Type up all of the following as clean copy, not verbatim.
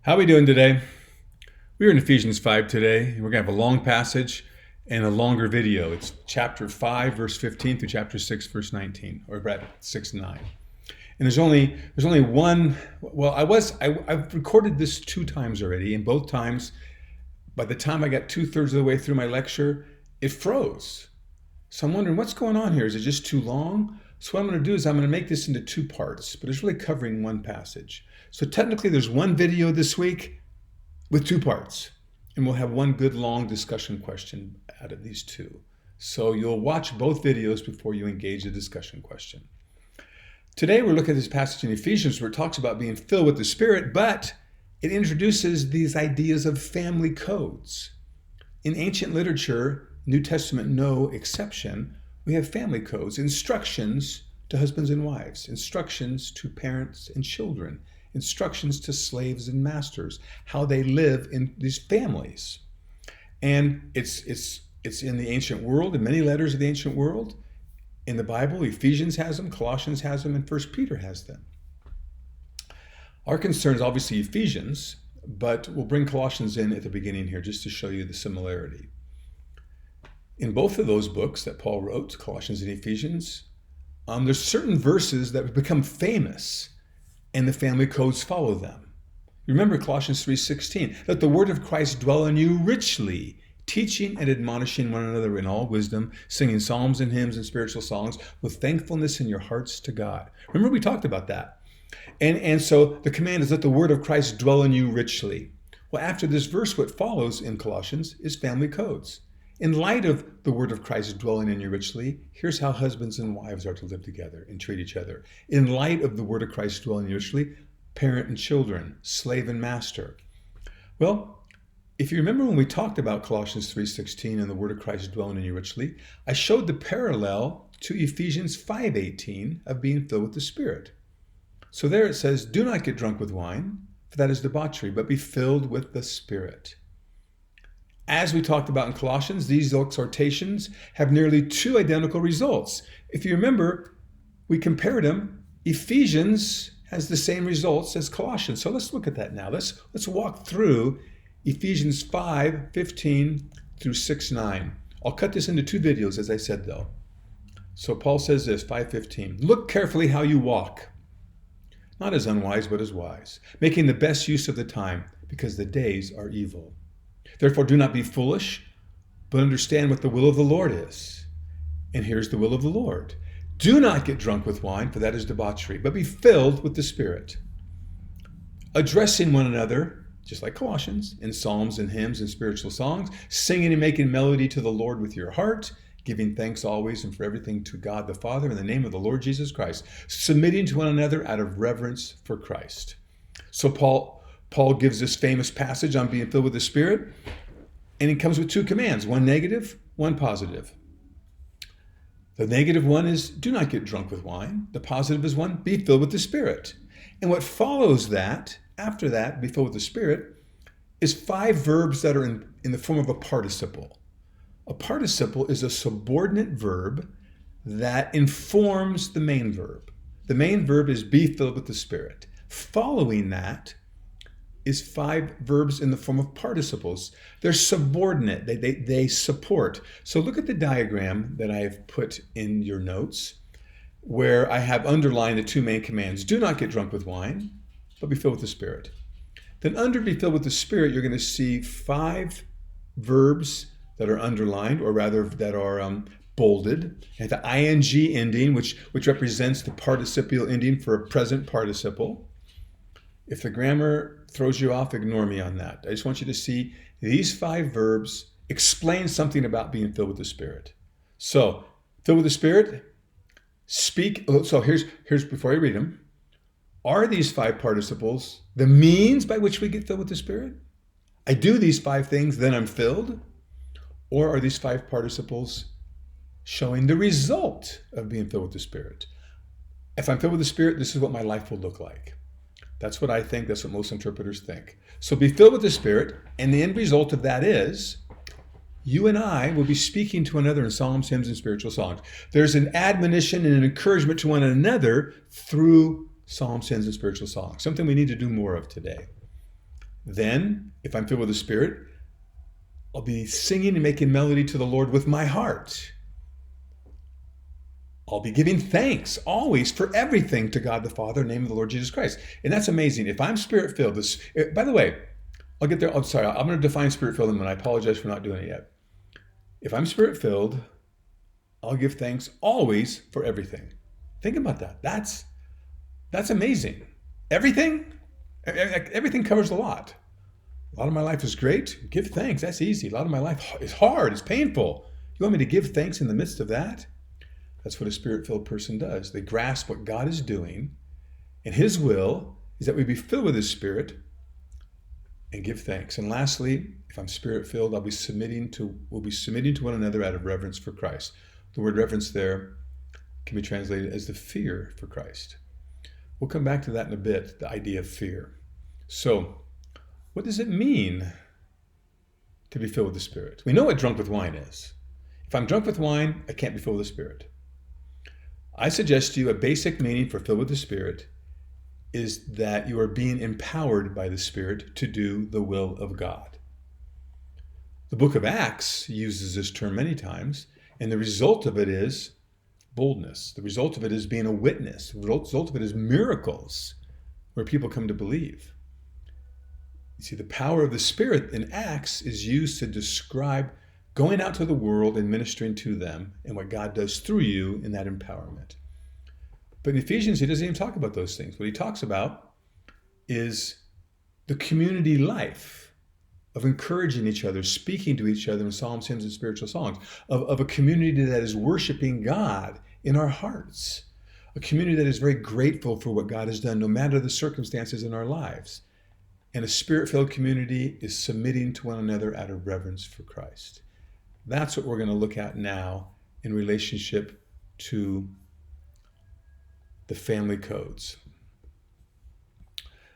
How are we doing today? We're in Ephesians 5 today. We're going to have a long passage and a longer video. It's chapter 5, verse 15 through chapter 6, verse 19, or at 6 and 9. And there's only one. Well, I've recorded this 2 times already, and both times, by the time I got 2/3 of the way through my lecture, it froze. So I'm wondering what's going on here. Is it just too long? So what I'm going to do is I'm going to make this into 2 parts, but it's really covering one passage. So technically there's one video this week with 2 parts, and we'll have one good long discussion question out of these 2. So you'll watch both videos before you engage the discussion question. Today we're looking at this passage in Ephesians where it talks about being filled with the Spirit, but it introduces these ideas of family codes. In ancient literature, New Testament no exception, we have family codes, instructions to husbands and wives, instructions to parents and children, instructions to slaves and masters, how they live in these families. And it's in the ancient world, in many letters of the ancient world. In the Bible, Ephesians has them, Colossians has them, and 1 Peter has them. Our concern is obviously Ephesians, but we'll bring Colossians in at the beginning here just to show you the similarity. In both of those books that Paul wrote, Colossians and Ephesians, there's certain verses that have become famous, and the family codes follow them. Remember Colossians 3:16, let the word of Christ dwell in you richly, teaching and admonishing one another in all wisdom, singing psalms and hymns and spiritual songs with thankfulness in your hearts to God. Remember we talked about that. And so the command is let the word of Christ dwell in you richly. Well, after this verse, what follows in Colossians is family codes. In light of the word of Christ dwelling in you richly, here's how husbands and wives are to live together and treat each other. In light of the word of Christ dwelling in you richly, parent and children, slave and master. Well, if you remember when we talked about Colossians 3:16 and the word of Christ dwelling in you richly, I showed the parallel to Ephesians 5:18 of being filled with the Spirit. So there it says, do not get drunk with wine, for that is debauchery, but be filled with the Spirit. As we talked about in Colossians, these exhortations have nearly 2 identical results. If you remember, we compared them. Ephesians has the same results as Colossians. So let's look at that now. Let's walk through Ephesians 5:15 through 6:9. I'll cut this into 2 videos, as I said, though. So Paul says this, 5:15, look carefully how you walk, not as unwise, but as wise, making the best use of the time, because the days are evil. Therefore, do not be foolish, but understand what the will of the Lord is. And here's the will of the Lord. Do not get drunk with wine, for that is debauchery, but be filled with the Spirit, addressing one another, just like Colossians, in psalms and hymns and spiritual songs, singing and making melody to the Lord with your heart, giving thanks always and for everything to God the Father in the name of the Lord Jesus Christ, submitting to one another out of reverence for Christ. So Paul gives this famous passage on being filled with the Spirit, and it comes with 2 commands, one negative, one positive. The negative one is, do not get drunk with wine. The positive is one, be filled with the Spirit. And what follows that, after that, be filled with the Spirit, is 5 verbs that are in the form of a participle. A participle is a subordinate verb that informs the main verb. The main verb is be filled with the Spirit. Following that is 5 verbs in the form of participles. They're subordinate. They support. So look at the diagram that I have put in your notes where I have underlined the 2 main commands. Do not get drunk with wine, but be filled with the Spirit. Then under be filled with the Spirit, you're going to see 5 verbs that are underlined, or rather that are bolded, and the ing ending, which represents the participial ending for a present participle. If the grammar throws you off, ignore me on that. I just want you to see these 5 verbs explain something about being filled with the Spirit. So, filled with the Spirit, speak. So here's before I read them. Are these 5 participles the means by which we get filled with the Spirit? I do these 5 things, then I'm filled? Or are these 5 participles showing the result of being filled with the Spirit? If I'm filled with the Spirit, this is what my life will look like. That's what I think. That's what most interpreters think. So be filled with the Spirit, and the end result of that is you and I will be speaking to one another in psalms, hymns, and spiritual songs. There's an admonition and an encouragement to one another through psalms, hymns, and spiritual songs, something we need to do more of today. Then, if I'm filled with the Spirit, I'll be singing and making melody to the Lord with my heart. I'll be giving thanks always for everything to God the Father in the name of the Lord Jesus Christ. And that's amazing. If I'm Spirit-filled, by the way, I'll get there. I'm sorry. I'm going to define Spirit-filled and I apologize for not doing it yet. If I'm Spirit-filled, I'll give thanks always for everything. Think about that. That's amazing. Everything covers a lot. A lot of my life is great. Give thanks. That's easy. A lot of my life is hard. It's painful. You want me to give thanks in the midst of that? That's what a Spirit-filled person does. They grasp what God is doing, and His will is that we be filled with His Spirit and give thanks. And lastly, if I'm Spirit-filled, we'll be submitting to one another out of reverence for Christ. The word reverence there can be translated as the fear for Christ. We'll come back to that in a bit, the idea of fear. So, what does it mean to be filled with the Spirit? We know what drunk with wine is. If I'm drunk with wine, I can't be filled with the Spirit. I suggest to you a basic meaning for filled with the Spirit is that you are being empowered by the Spirit to do the will of God. The book of Acts uses this term many times, and the result of it is boldness. The result of it is being a witness. The result of it is miracles where people come to believe. You see, the power of the Spirit in Acts is used to describe going out to the world and ministering to them and what God does through you in that empowerment. But in Ephesians, he doesn't even talk about those things. What he talks about is the community life of encouraging each other, speaking to each other in psalms, hymns, and spiritual songs, of a community that is worshiping God in our hearts, a community that is very grateful for what God has done, no matter the circumstances in our lives. And a Spirit-filled community is submitting to one another out of reverence for Christ. That's what we're going to look at now in relationship to the family codes.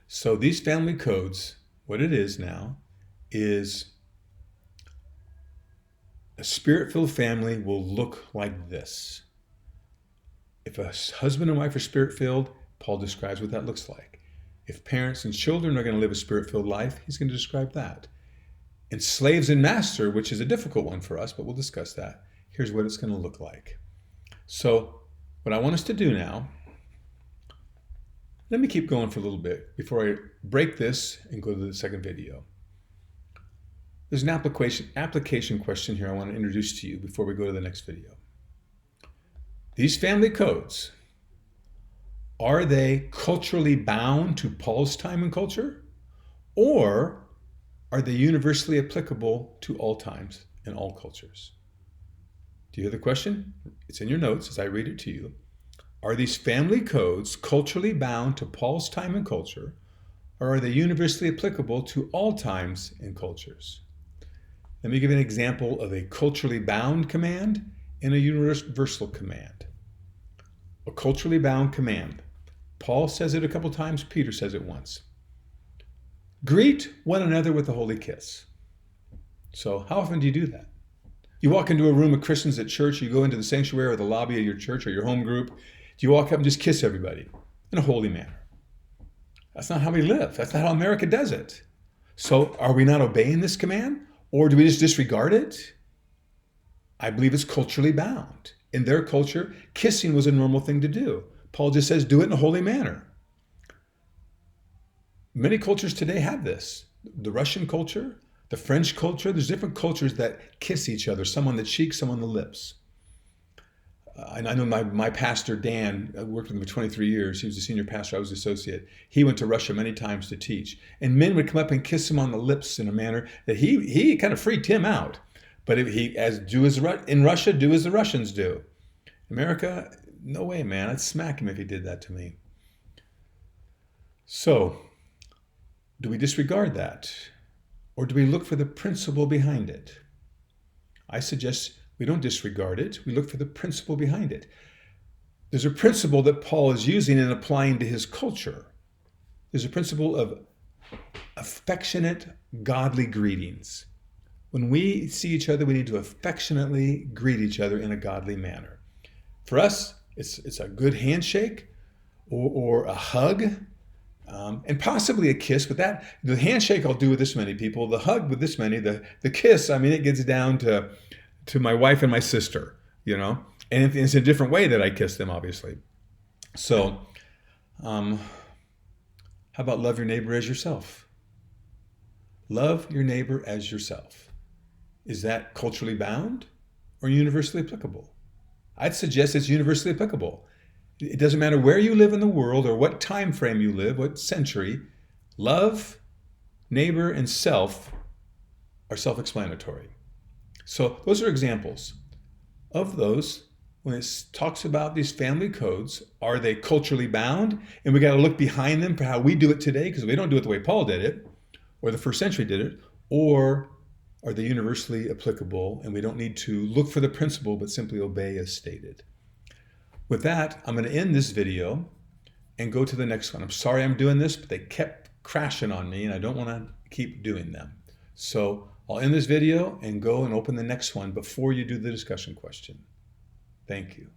So these family codes, what it is now, is a Spirit-filled family will look like this. If a husband and wife are Spirit-filled, Paul describes what that looks like. If parents and children are going to live a Spirit-filled life, he's going to describe that. And slaves and master, which is a difficult one for us, but we'll discuss that. Here's what it's going to look like. So what I want us to do now, let me keep going for a little bit before I break this and go to the second video. There's an application question here I want to introduce to you before we go to the next video. These family codes, are they culturally bound to Paul's time and culture? Or are they universally applicable to all times and all cultures? Do you hear the question? It's in your notes as I read it to you. Are these family codes culturally bound to Paul's time and culture, or are they universally applicable to all times and cultures? Let me give you an example of a culturally bound command and a universal command. A culturally bound command. Paul says it a couple times, Peter says it once. Greet one another with a holy kiss. So how often do you do that? You walk into a room of Christians at church, you go into the sanctuary or the lobby of your church or your home group, do you walk up and just kiss everybody in a holy manner? That's not how we live. That's not how America does it. So are we not obeying this command? Or do we just disregard it? I believe it's culturally bound. In their culture, kissing was a normal thing to do. Paul just says, do it in a holy manner. Many cultures today have this. The Russian culture, the French culture, there's different cultures that kiss each other, some on the cheek, some on the lips. I know my pastor, Dan, I worked with him for 23 years. He was a senior pastor, I was associate. He went to Russia many times to teach. And men would come up and kiss him on the lips in a manner that he kind of freaked him out. But in Russia, do as the Russians do. America, no way, man. I'd smack him if he did that to me. So, do we disregard that? Or do we look for the principle behind it? I suggest we don't disregard it. We look for the principle behind it. There's a principle that Paul is using and applying to his culture. There's a principle of affectionate, godly greetings. When we see each other, we need to affectionately greet each other in a godly manner. For us, it's a good handshake or a hug. And possibly a kiss, but the handshake I'll do with this many people, the hug with this many, the kiss, I mean, it gets down to my wife and my sister, and it's a different way that I kiss them, obviously. So, how about love your neighbor as yourself? Love your neighbor as yourself. Is that culturally bound or universally applicable? I'd suggest it's universally applicable. It doesn't matter where you live in the world or what time frame you live, what century. Love, neighbor, and self are self-explanatory. So those are examples of those. When it talks about these family codes, are they culturally bound? And we got to look behind them for how we do it today, because we don't do it the way Paul did it, or the first century did it. Or are they universally applicable, and we don't need to look for the principle, but simply obey as stated? With that, I'm going to end this video and go to the next one. I'm sorry I'm doing this, but they kept crashing on me, and I don't want to keep doing them. So I'll end this video and go and open the next one before you do the discussion question. Thank you.